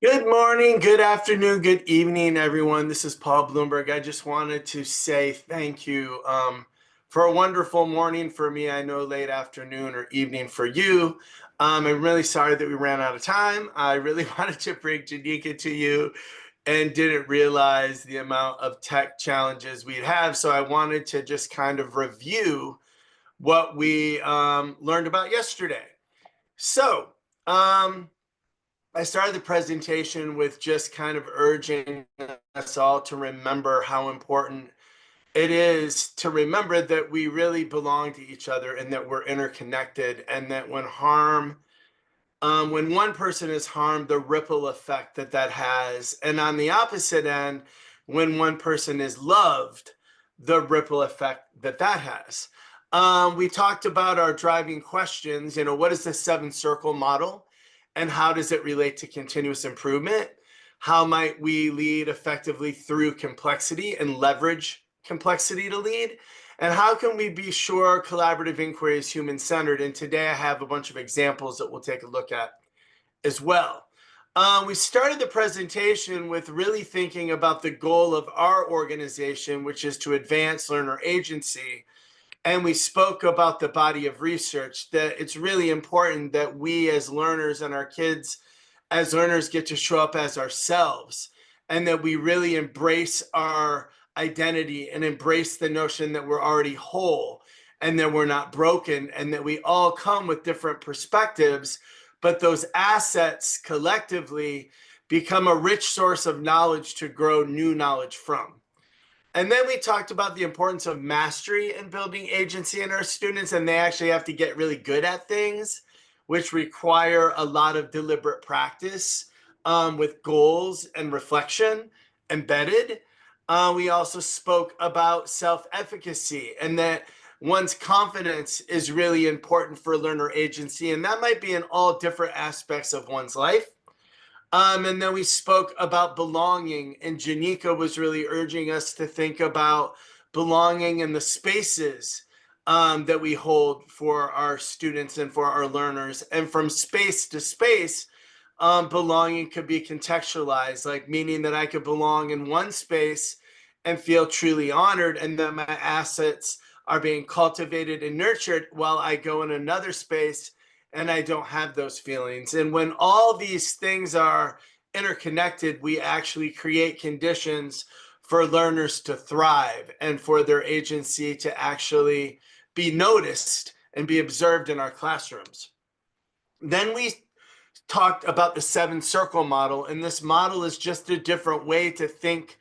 Good morning, good afternoon, good evening, everyone. This is Paul Bloomberg. I just wanted to say thank you for a wonderful morning for me. I know late afternoon or evening for you. I'm really sorry that we ran out of time. I really wanted to bring Janika to you and didn't realize the amount of tech challenges we'd have. So I wanted to just kind of review what we learned about yesterday. So, um, I started the presentation with just kind of urging us all to remember how important it is to remember that we really belong to each other and that we're interconnected, and that when one person is harmed, the ripple effect that that has, and on the opposite end, when one person is loved, the ripple effect that that has. We talked about our driving questions. What is the seven circle model and how does it relate to continuous improvement? How might we lead effectively through complexity and leverage complexity to lead? And how can we be sure collaborative inquiry is human-centered? And today I have a bunch of examples that we'll take a look at as well. We started the presentation with really thinking about the goal of our organization, which is to advance learner agency. And we spoke about the body of research, that it's really important that we as learners and our kids as learners get to show up as ourselves, and that we really embrace our identity and embrace the notion that we're already whole and that we're not broken, and that we all come with different perspectives, but those assets collectively become a rich source of knowledge to grow new knowledge from. And then we talked about the importance of mastery in building agency in our students, and they actually have to get really good at things, which require a lot of deliberate practice with goals and reflection embedded. We also spoke about self-efficacy and that one's confidence is really important for learner agency, and that might be in all different aspects of one's life. And then we spoke about belonging, and Janika was really urging us to think about belonging in the spaces that we hold for our students and for our learners. And from space to space, belonging could be contextualized, like meaning that I could belong in one space and feel truly honored, and that my assets are being cultivated and nurtured, while I go in another space and I don't have those feelings. And when all these things are interconnected, we actually create conditions for learners to thrive and for their agency to actually be noticed and be observed in our classrooms. Then we talked about the seven circle model, and this model is just a different way to think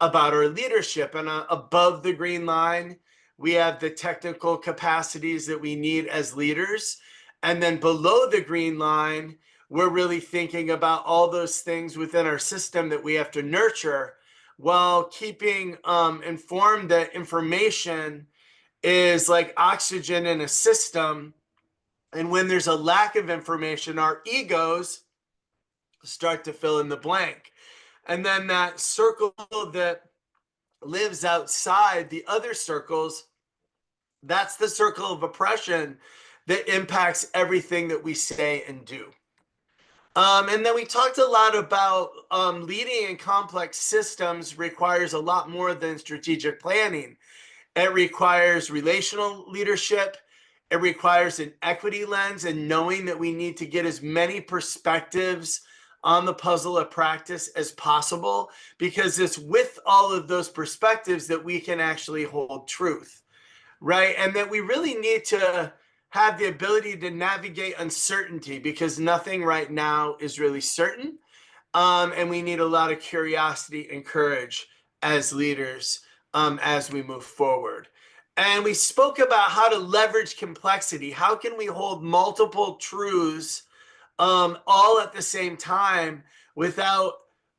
about our leadership. And above the green line, we have the technical capacities that we need as leaders. And then below the green line, we're really thinking about all those things within our system that we have to nurture, while keeping informed that information is like oxygen in a system. And when there's a lack of information, our egos start to fill in the blank. And then that circle that lives outside the other circles, that's the circle of oppression that impacts everything that we say and do. And then we talked a lot about leading in complex systems requires a lot more than strategic planning. It requires relational leadership. It requires an equity lens and knowing that we need to get as many perspectives on the puzzle of practice as possible, because it's with all of those perspectives that we can actually hold truth, right? And that we really need to have the ability to navigate uncertainty, because nothing right now is really certain. And we need a lot of curiosity and courage as leaders as we move forward. And we spoke about how to leverage complexity. How can we hold multiple truths all at the same time without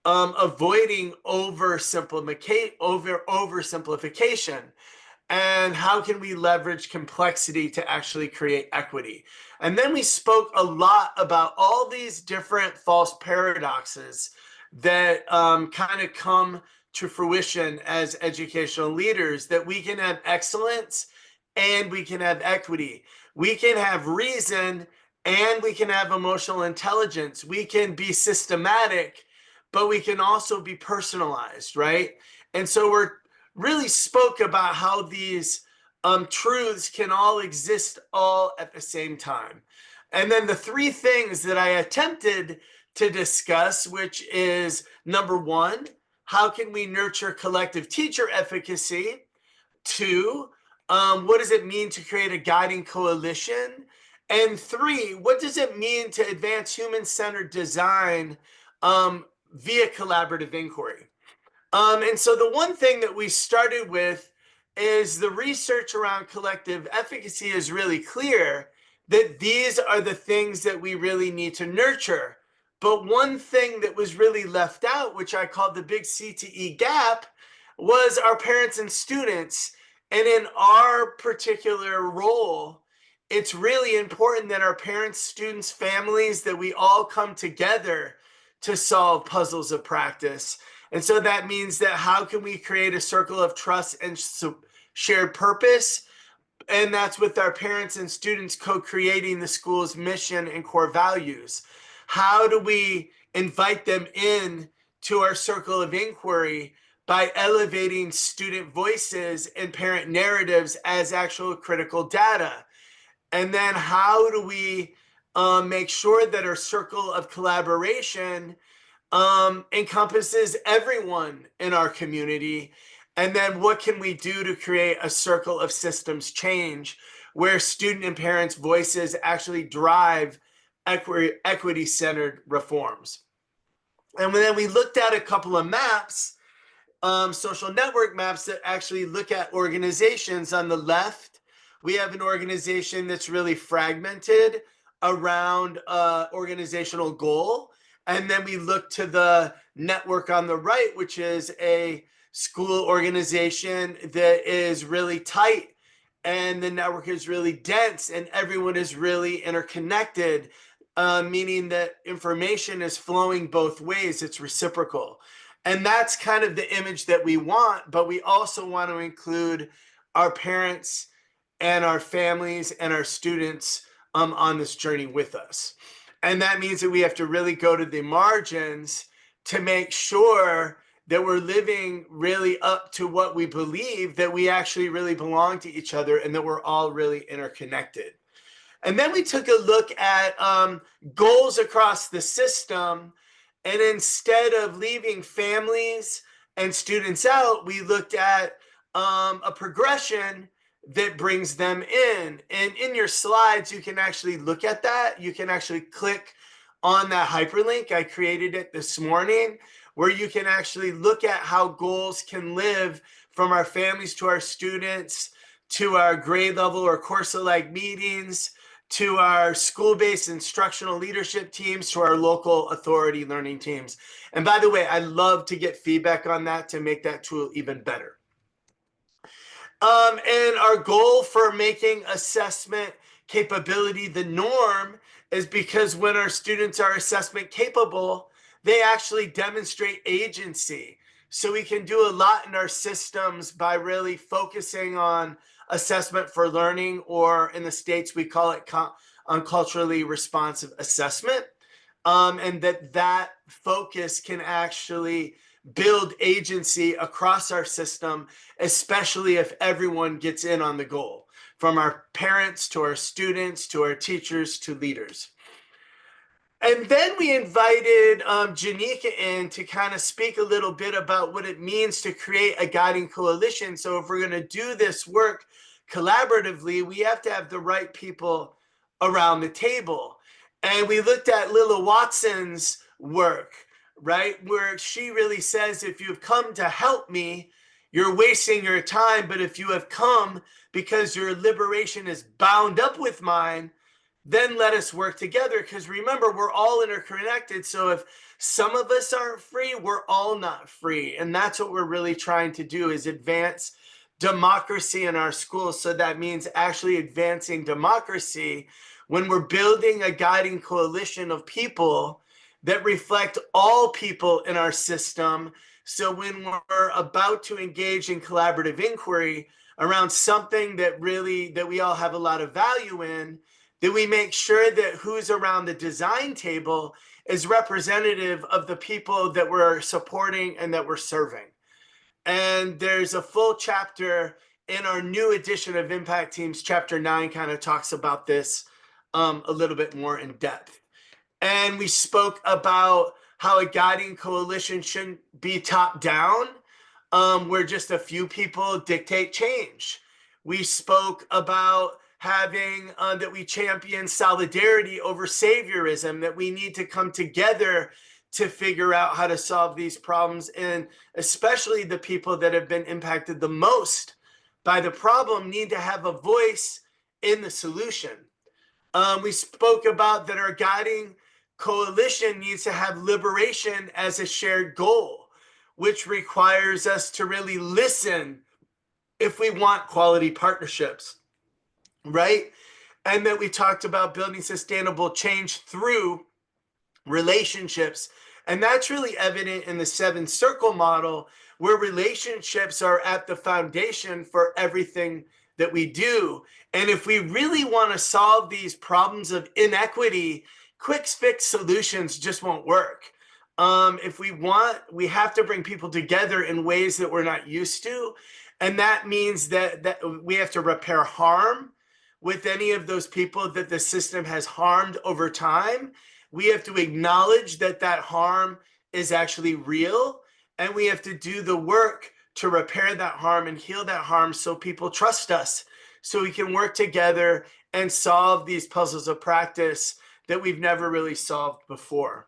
avoiding oversimplification? And how can we leverage complexity to actually create equity? And then we spoke a lot about all these different false paradoxes that kind of come to fruition as educational leaders, that we can have excellence and we can have equity. We can have reason and we can have emotional intelligence. We can be systematic, but we can also be personalized, right? And so we're really spoke about how these truths can all exist all at the same time. And then the three things that I attempted to discuss, which is number one, how can we nurture collective teacher efficacy? Two, what does it mean to create a guiding coalition? And three, what does it mean to advance human-centered design via collaborative inquiry? And so the one thing that we started with is the research around collective efficacy is really clear that these are the things that we really need to nurture. But one thing that was really left out, which I called the big CTE gap, was our parents and students. And in our particular role, it's really important that our parents, students, families, that we all come together to solve puzzles of practice. And so that means that how can we create a circle of trust and shared purpose? And that's with our parents and students co-creating the school's mission and core values. How do we invite them in to our circle of inquiry by elevating student voices and parent narratives as actual critical data? And then how do we make sure that our circle of collaboration encompasses everyone in our community? And then what can we do to create a circle of systems change where student and parents' voices actually drive equity-centered reforms? And then we looked at a couple of maps, social network maps that actually look at organizations. On the left, we have an organization that's really fragmented around organizational goal. And then we look to the network on the right, which is a school organization that is really tight, and the network is really dense, and everyone is really interconnected, meaning that information is flowing both ways. It's reciprocal. And that's kind of the image that we want, but we also want to include our parents and our families and our students on this journey with us. And that means that we have to really go to the margins to make sure that we're living really up to what we believe, that we actually really belong to each other, and that we're all really interconnected. And then we took a look at goals across the system. And instead of leaving families and students out, we looked at a progression that brings them in. And in your slides, you can actually look at that. You can actually click on that hyperlink. I created it this morning, where you can actually look at how goals can live from our families to our students, to our grade level or course select meetings, to our school-based instructional leadership teams, to our local authority learning teams. And by the way, I love to get feedback on that to make that tool even better. And our goal for making assessment capability the norm is because when our students are assessment capable, they actually demonstrate agency. So we can do a lot in our systems by really focusing on assessment for learning, or in the States, we call it culturally responsive assessment. And that focus can actually build agency across our system, especially if everyone gets in on the goal, from our parents to our students to our teachers to leaders. And then we invited Janika in to kind of speak a little bit about what it means to create a guiding coalition. So if we're going to do this work collaboratively, we have to have the right people around the table. And we looked at Lila Watson's work, right, where she really says, if you've come to help me, you're wasting your time. But if you have come because your liberation is bound up with mine, then let us work together. Because remember, we're all interconnected. So if some of us aren't free, we're all not free. And that's what we're really trying to do, is advance democracy in our schools. So that means actually advancing democracy when we're building a guiding coalition of people that reflect all people in our system. So when we're about to engage in collaborative inquiry around something that we all have a lot of value in, that we make sure that who's around the design table is representative of the people that we're supporting and that we're serving. And there's a full chapter in our new edition of Impact Teams. Chapter 9 kind of talks about this a little bit more in depth. And we spoke about how a guiding coalition shouldn't be top down, where just a few people dictate change. We spoke about having that we champion solidarity over saviorism, that we need to come together to figure out how to solve these problems, and especially the people that have been impacted the most by the problem need to have a voice in the solution. We spoke about that our guiding coalition needs to have liberation as a shared goal, which requires us to really listen if we want quality partnerships, right? And then we talked about building sustainable change through relationships. And that's really evident in the 7-circle model, where relationships are at the foundation for everything that we do. And if we really want to solve these problems of inequity, quick fix solutions just won't work. If we want, we have to bring people together in ways that we're not used to. And that means that we have to repair harm with any of those people that the system has harmed over time. We have to acknowledge that that harm is actually real, and we have to do the work to repair that harm and heal that harm so people trust us, so we can work together and solve these puzzles of practice that we've never really solved before.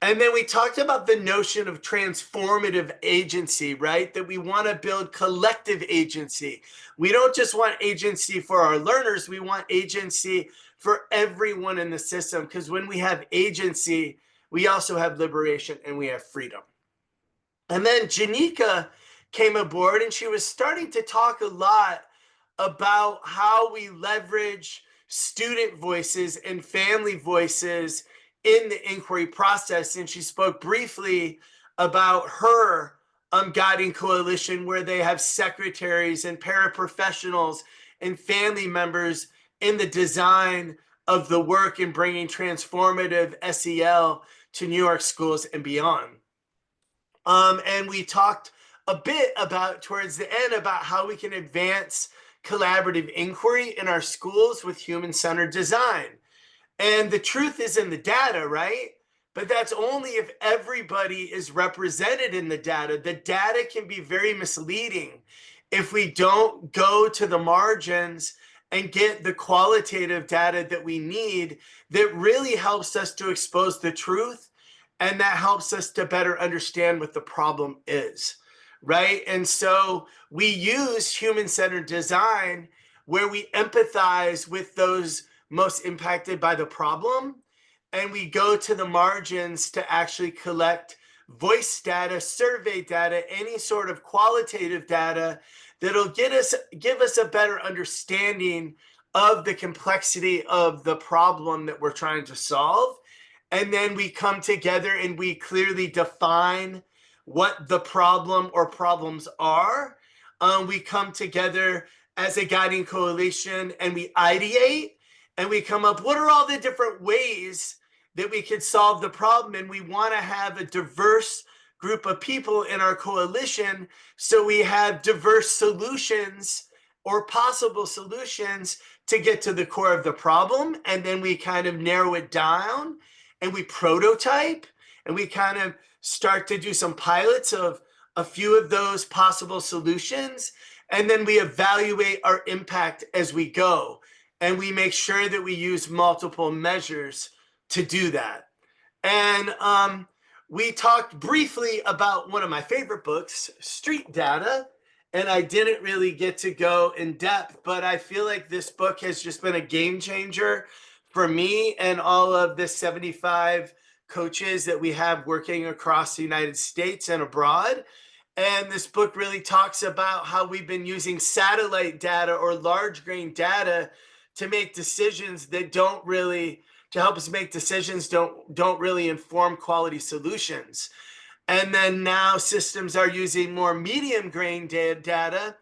And then we talked about the notion of transformative agency, right? That we want to build collective agency. We don't just want agency for our learners, we want agency for everyone in the system, because when we have agency, we also have liberation and we have freedom. And then Janika came aboard, and she was starting to talk a lot about how we leverage student voices and family voices in the inquiry process. And she spoke briefly about her guiding coalition, where they have secretaries and paraprofessionals and family members in the design of the work and bringing transformative SEL to New York schools and beyond. And we talked a bit about, towards the end, about how we can advance collaborative inquiry in our schools with human-centered design. And the truth is in the data, right? But that's only if everybody is represented in the data. The data can be very misleading if we don't go to the margins and get the qualitative data that we need, that really helps us to expose the truth, and that helps us to better understand what the problem is, right? And so we use human-centered design, where we empathize with those most impacted by the problem, and we go to the margins to actually collect voice data, survey data, any sort of qualitative data that'll give us a better understanding of the complexity of the problem that we're trying to solve. And then we come together and we clearly define what the problem or problems are. We come together as a guiding coalition and we ideate, and we come up, what are all the different ways that we could solve the problem? And we want to have a diverse group of people in our coalition, so we have diverse solutions or possible solutions to get to the core of the problem. And then we kind of narrow it down, and we prototype, and we kind of start to do some pilots of a few of those possible solutions. And then we evaluate our impact as we go. And we make sure that we use multiple measures to do that. And we talked briefly about one of my favorite books, Street Data. And I didn't really get to go in depth, but I feel like this book has just been a game changer for me and all of the 75 coaches that we have working across the United States and abroad. And this book really talks about how we've been using satellite data or large grain data to make decisions that don't really, to help us make decisions don't really inform quality solutions. And then now systems are using more medium grain data,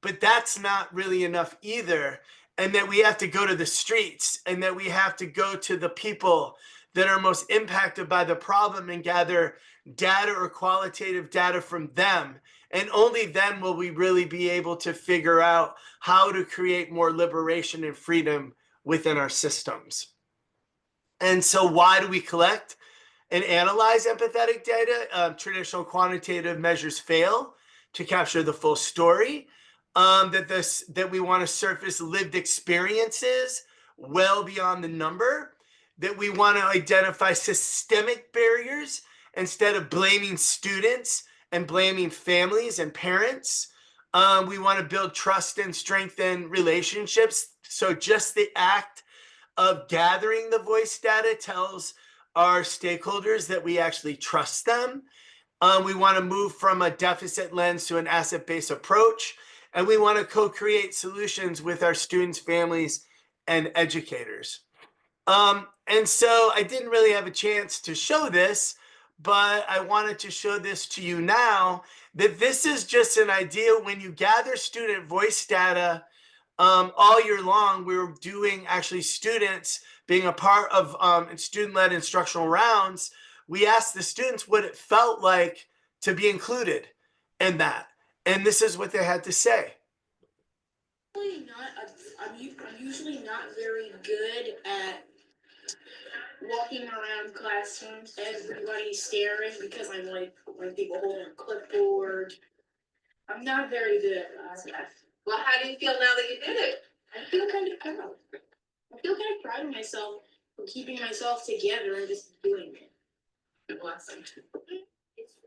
but that's not really enough either. and that we have to go to the streets, and that we have to go to the people that are most impacted by the problem and gather data or qualitative data from them. And only then will we really be able to figure out how to create more liberation and freedom within our systems. And so why do we collect and analyze empathetic data? Traditional quantitative measures fail to capture the full story. That we want to surface lived experiences well beyond the number. That we want to identify systemic barriers instead of blaming students and blaming families and parents. We want to build trust and strengthen relationships. So just the act of gathering the voice data tells our stakeholders that we actually trust them. We want to move from a deficit lens to an asset-based approach, and we want to co-create solutions with our students, families, and educators. And so I didn't really have a chance to show this, but I wanted to show this to you now, that this is just an idea. When you gather student voice data all year long, we were doing actually students being a part of student-led instructional rounds. We asked the students what it felt like to be included in that. And this is what they had to say. I'm usually not very good at walking around classrooms, everybody staring because I'm like when people holding a clipboard. I'm not very good at that. Well, how do you feel now that you did it? I feel kind of proud. I feel kind of proud of myself for keeping myself together and just doing it. Awesome.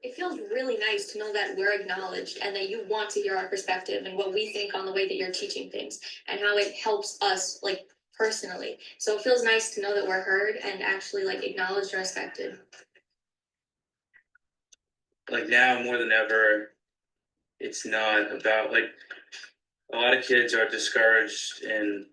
It feels really nice to know that we're acknowledged and that you want to hear our perspective and what we think on the way that you're teaching things and how it helps us like personally. So it feels nice to know that we're heard and actually like acknowledged and respected. Like now more than ever, it's not about like a lot of kids are discouraged in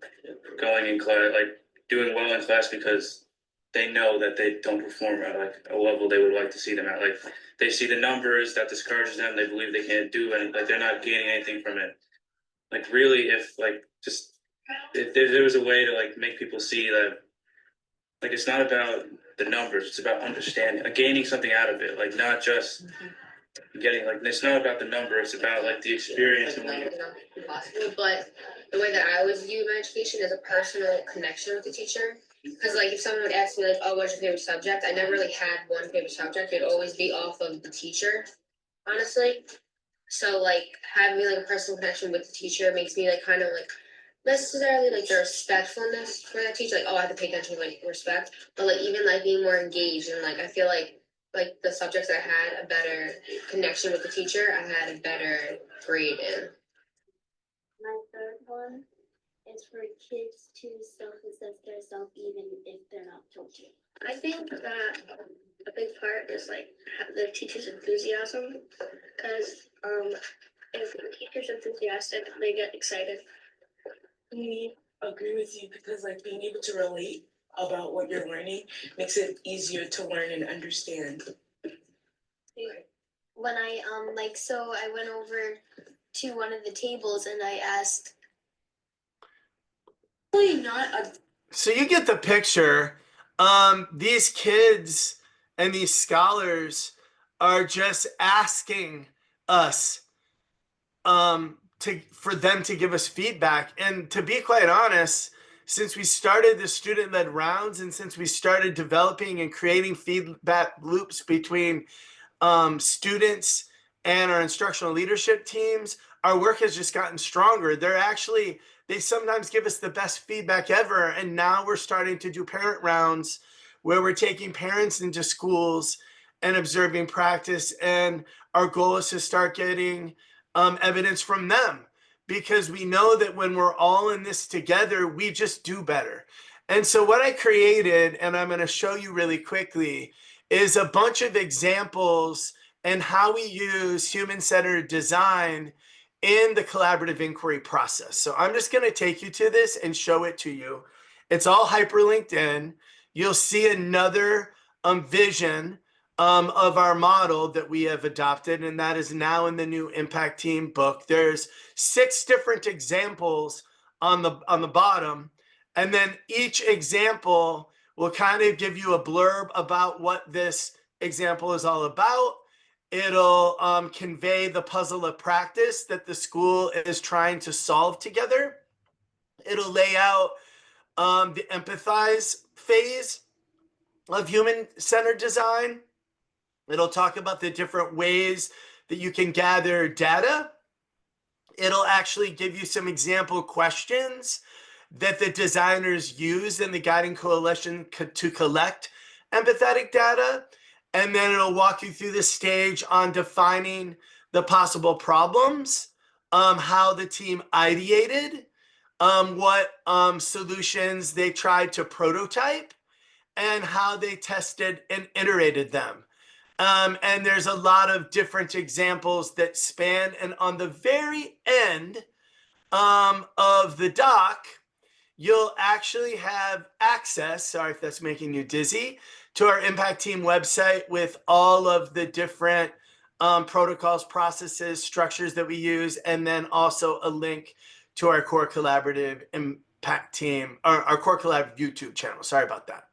going in class, like doing well in class because they know that they don't perform at like a level they would like to see them at. Like they see the numbers that discourages them. They believe they can't do anything. Like they're not gaining anything from it. Like really, if like just if there was a way to like make people see that, like it's not about the numbers. It's about understanding, like gaining something out of it. Like not just getting like it's not about the number. It's about like the experience. And impossible, but the way that I always view my education is a personal connection with the teacher. Because like if someone would ask me like, oh, what's your favorite subject? I never really had one favorite subject. It'd always be off of the teacher, honestly. So like having like a personal connection with the teacher makes me like kind of like necessarily like the respectfulness for that teacher. Like, oh, I have to pay attention, like respect. But like even like being more engaged and like I feel like the subjects I had a better connection with the teacher, I had a better grade in. My third one is for kids to self-assess themselves even if they're not told to. I think that a big part is like the teacher's enthusiasm, because if the teacher's enthusiastic, they get excited. I agree with you because like being able to relate about what you're learning makes it easier to learn and understand. When I I went over to one of the tables and I asked. So you get the picture. These kids and these scholars are just asking us for them to give us feedback. And to be quite honest, since we started the student-led rounds and since we started developing and creating feedback loops between students and our instructional leadership teams, our work has just gotten stronger. They sometimes give us the best feedback ever. And now we're starting to do parent rounds where we're taking parents into schools and observing practice. And our goal is to start getting evidence from them, because we know that when we're all in this together, we just do better. And so what I created, and I'm going to show you really quickly, is a bunch of examples and how we use human-centered design in the collaborative inquiry process. So I'm just going to take you to this and show it to you. It's all hyperlinked in. You'll see another vision of our model that we have adopted, and that is now in the new Impact Team book. There's 6 different examples on the bottom. And then each example will kind of give you a blurb about what this example is all about. It'll convey the puzzle of practice that the school is trying to solve together. It'll lay out the empathize phase of human-centered design. It'll talk about the different ways that you can gather data. It'll actually give you some example questions that the designers use in the guiding coalition to collect empathetic data. And then it'll walk you through the stage on defining the possible problems, how the team ideated, what solutions they tried to prototype, and how they tested and iterated them. And there's a lot of different examples that span. And on the very end of the doc, you'll actually have access, sorry if that's making you dizzy, to our Impact Team website with all of the different protocols, processes, structures that we use, and then also a link to our Core Collaborative Impact Team, our Core Collaborative YouTube channel. Sorry about that.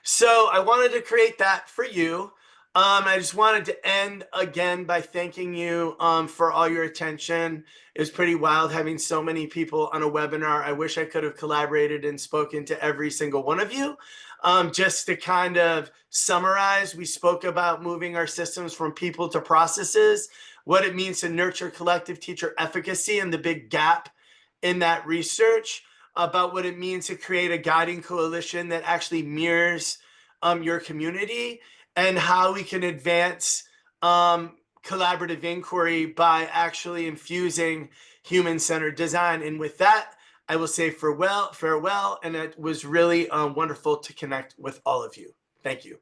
So I wanted to create that for you. I just wanted to end again by thanking you for all your attention. It was pretty wild having so many people on a webinar. I wish I could have collaborated and spoken to every single one of you. Just to kind of summarize, we spoke about moving our systems from people to processes, what it means to nurture collective teacher efficacy and the big gap in that research, about what it means to create a guiding coalition that actually mirrors your community, and how we can advance collaborative inquiry by actually infusing human-centered design. And with that, I will say farewell, and it was really wonderful to connect with all of you. Thank you.